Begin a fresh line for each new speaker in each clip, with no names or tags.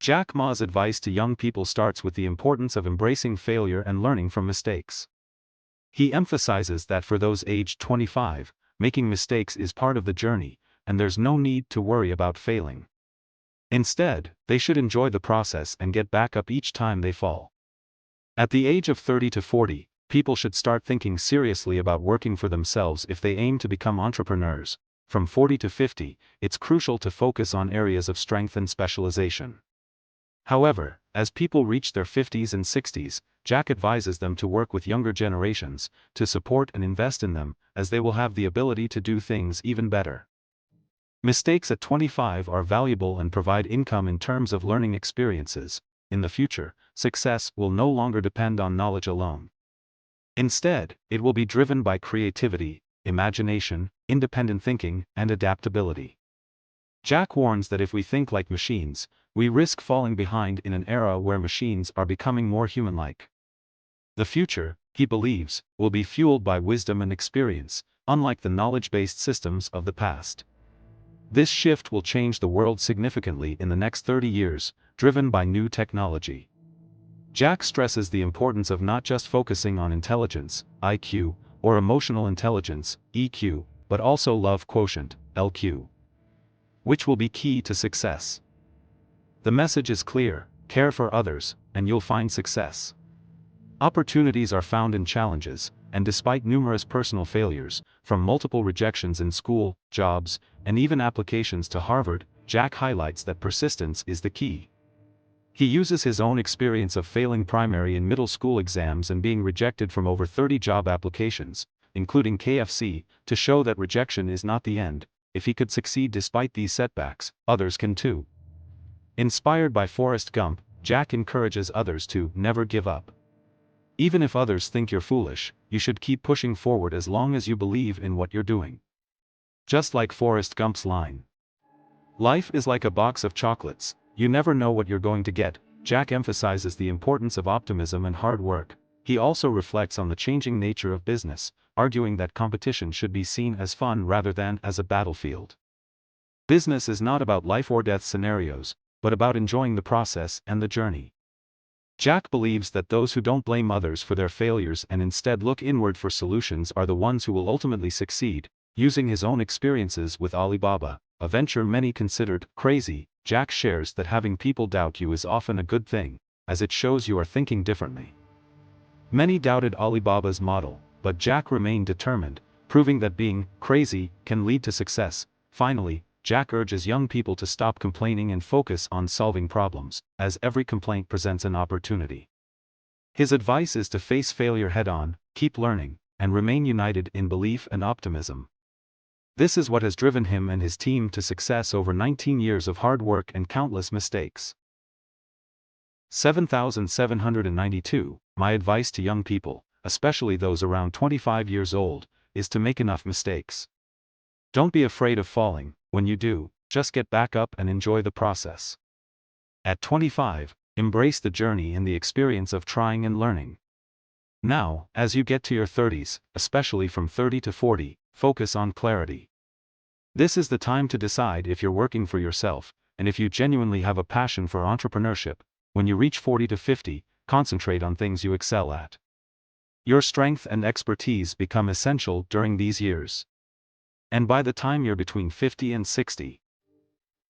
Jack Ma's advice to young people starts with the importance of embracing failure and learning from mistakes. He emphasizes that for those aged 25, making mistakes is part of the journey, and there's no need to worry about failing. Instead, they should enjoy the process and get back up each time they fall. At the age of 30 to 40, people should start thinking seriously about working for themselves if they aim to become entrepreneurs. From 40 to 50, it's crucial to focus on areas of strength and specialization. However, as people reach their 50s and 60s, Jack advises them to work with younger generations, to support and invest in them, as they will have the ability to do things even better. Mistakes at 25 are valuable and provide income in terms of learning experiences. In the future, success will no longer depend on knowledge alone. Instead, it will be driven by creativity, imagination, independent thinking, and adaptability. Jack warns that if we think like machines, we risk falling behind in an era where machines are becoming more human-like. The future, he believes, will be fueled by wisdom and experience, unlike the knowledge-based systems of the past. This shift will change the world significantly in the next 30 years, driven by new technology. Jack stresses the importance of not just focusing on intelligence, IQ, or emotional intelligence, EQ, but also love quotient, LQ, which will be key to success. The message is clear: care for others, and you'll find success. Opportunities are found in challenges, and despite numerous personal failures, from multiple rejections in school, jobs, and even applications to Harvard, Jack highlights that persistence is the key. He uses his own experience of failing primary and middle school exams and being rejected from over 30 job applications, including KFC, to show that rejection is not the end. If he could succeed despite these setbacks, others can too. Inspired by Forrest Gump, Jack encourages others to never give up. Even if others think you're foolish, you should keep pushing forward as long as you believe in what you're doing. Just like Forrest Gump's line, "Life is like a box of chocolates, you never know what you're going to get." Jack emphasizes the importance of optimism and hard work. He also reflects on the changing nature of business, arguing that competition should be seen as fun rather than as a battlefield. Business is not about life or death scenarios, but about enjoying the process and the journey. Jack believes that those who don't blame others for their failures and instead look inward for solutions are the ones who will ultimately succeed. Using his own experiences with Alibaba, a venture many considered crazy, Jack shares that having people doubt you is often a good thing, as it shows you are thinking differently. Many doubted Alibaba's model, but Jack remained determined, proving that being crazy can lead to success. Finally, Jack urges young people to stop complaining and focus on solving problems, as every complaint presents an opportunity. His advice is to face failure head-on, keep learning, and remain united in belief and optimism. This is what has driven him and his team to success over 19 years of hard work and countless mistakes. 7792. My advice to young people, especially those around 25 years old, is to make enough mistakes. Don't be afraid of falling. When you do, just get back up and enjoy the process. At 25, embrace the journey and the experience of trying and learning. Now, as you get to your 30s, especially from 30 to 40, focus on clarity. This is the time to decide if you're working for yourself, and if you genuinely have a passion for entrepreneurship. When you reach 40 to 50, concentrate on things you excel at. Your strength and expertise become essential during these years. And by the time you're between 50 and 60,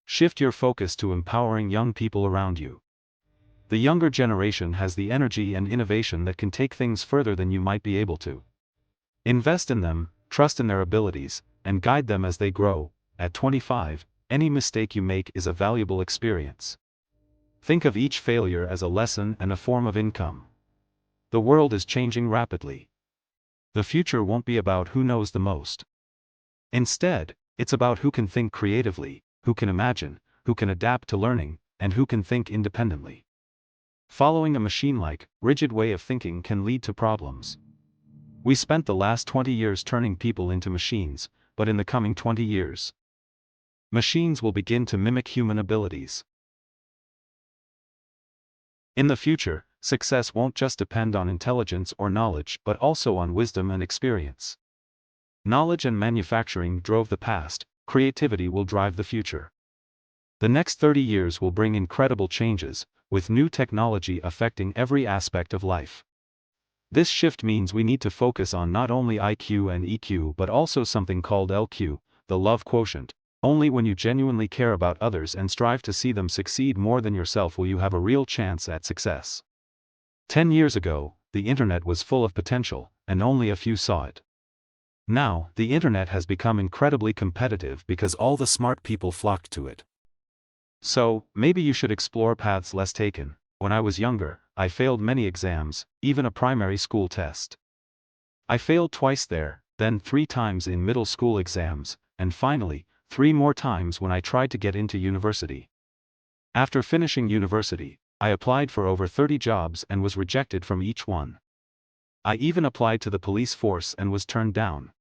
shift your focus to empowering young people around you. The younger generation has the energy and innovation that can take things further than you might be able to. Invest in them, trust in their abilities, and guide them as they grow. At 25, any mistake you make is a valuable experience. Think of each failure as a lesson and a form of income. The world is changing rapidly. The future won't be about who knows the most. Instead, it's about who can think creatively, who can imagine, who can adapt to learning, and who can think independently. Following a machine-like, rigid way of thinking can lead to problems. We spent the last 20 years turning people into machines, but in the coming 20 years, machines will begin to mimic human abilities. In the future, success won't just depend on intelligence or knowledge but also on wisdom and experience. Knowledge and manufacturing drove the past, creativity will drive the future. The next 30 years will bring incredible changes, with new technology affecting every aspect of life. This shift means we need to focus on not only IQ and EQ but also something called LQ, the love quotient. Only when you genuinely care about others and strive to see them succeed more than yourself will you have a real chance at success. 10 years ago, the internet was full of potential, and only a few saw it. Now, the internet has become incredibly competitive because all the smart people flocked to it. So, maybe you should explore paths less taken. When I was younger, I failed many exams, even a primary school test. I failed twice there, then 3 times in middle school exams, and finally, 3 more times when I tried to get into university. After finishing university, I applied for over 30 jobs and was rejected from each one. I even applied to the police force and was turned down.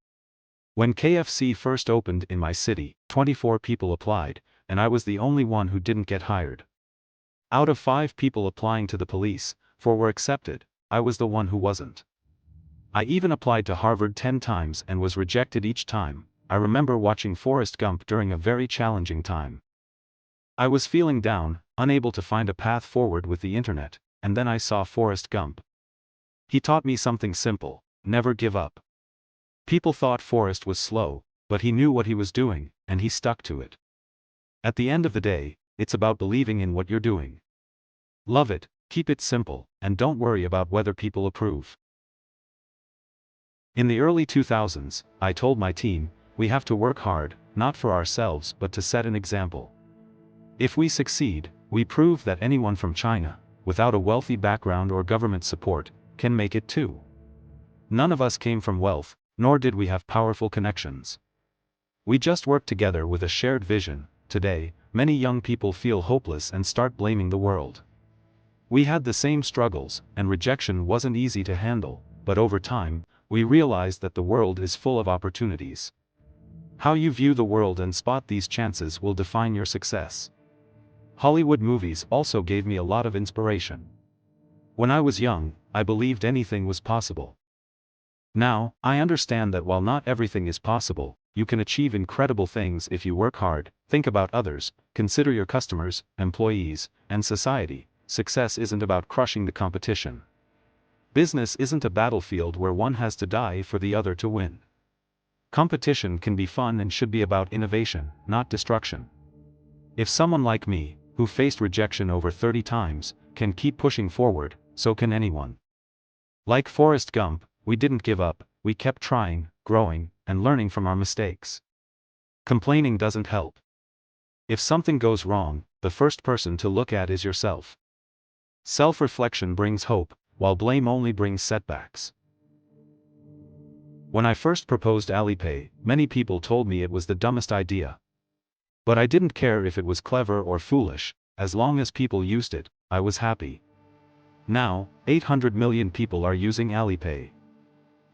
When KFC first opened in my city, 24 people applied, and I was the only one who didn't get hired. Out of 5 people applying to the police, 4 were accepted, I was the one who wasn't. I even applied to Harvard 10 times and was rejected each time. I remember watching Forrest Gump during a very challenging time. I was feeling down, unable to find a path forward with the internet, and then I saw Forrest Gump. He taught me something simple: never give up. People thought Forrest was slow, but he knew what he was doing, and he stuck to it. At the end of the day, it's about believing in what you're doing. Love it, keep it simple, and don't worry about whether people approve. In the early 2000s, I told my team, we have to work hard, not for ourselves but to set an example. If we succeed, we prove that anyone from China, without a wealthy background or government support, can make it too. None of us came from wealth, nor did we have powerful connections. We just worked together with a shared vision. Today, many young people feel hopeless and start blaming the world. We had the same struggles, and rejection wasn't easy to handle, but over time, we realized that the world is full of opportunities. How you view the world and spot these chances will define your success. Hollywood movies also gave me a lot of inspiration. When I was young, I believed anything was possible. Now, I understand that while not everything is possible, you can achieve incredible things if you work hard, think about others, consider your customers, employees, and society. Success isn't about crushing the competition. Business isn't a battlefield where one has to die for the other to win. Competition can be fun and should be about innovation, not destruction. If someone like me, who faced rejection over 30 times, can keep pushing forward, so can anyone. Like Forrest Gump, we didn't give up, we kept trying, growing, and learning from our mistakes. Complaining doesn't help. If something goes wrong, the first person to look at is yourself. Self-reflection brings hope, while blame only brings setbacks. When I first proposed Alipay, many people told me it was the dumbest idea. But I didn't care if it was clever or foolish, as long as people used it, I was happy. Now, 800 million people are using Alipay.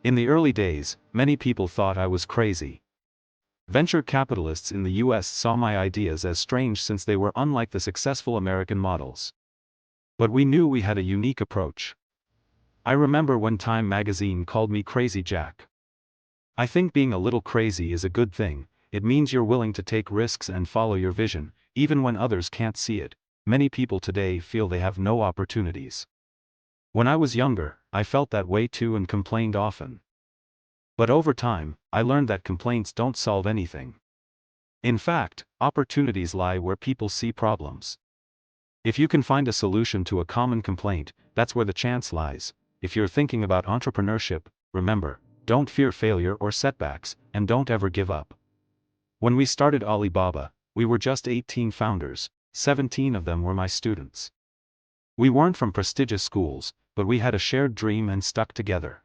In the early days, many people thought I was crazy. Venture capitalists in the US saw my ideas as strange since they were unlike the successful American models. But we knew we had a unique approach. I remember when Time magazine called me Crazy Jack. I think being a little crazy is a good thing. It means you're willing to take risks and follow your vision, even when others can't see it. Many people today feel they have no opportunities. When I was younger, I felt that way too and complained often. But over time, I learned that complaints don't solve anything. In fact, opportunities lie where people see problems. If you can find a solution to a common complaint, that's where the chance lies. If you're thinking about entrepreneurship, remember, don't fear failure or setbacks, and don't ever give up. When we started Alibaba, we were just 18 founders, 17 of them were my students. We weren't from prestigious schools, but we had a shared dream and stuck together.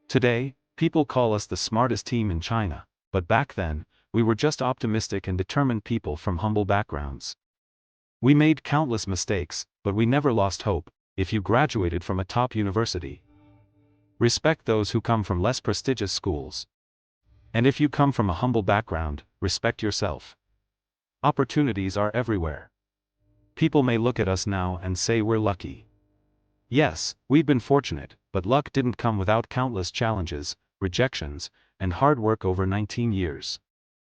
Today, people call us the smartest team in China, but back then, we were just optimistic and determined people from humble backgrounds. We made countless mistakes, but we never lost hope. If you graduated from a top university, respect those who come from less prestigious schools. And if you come from a humble background, respect yourself. Opportunities are everywhere. People may look at us now and say we're lucky. Yes, we've been fortunate, but luck didn't come without countless challenges, rejections, and hard work over 19 years.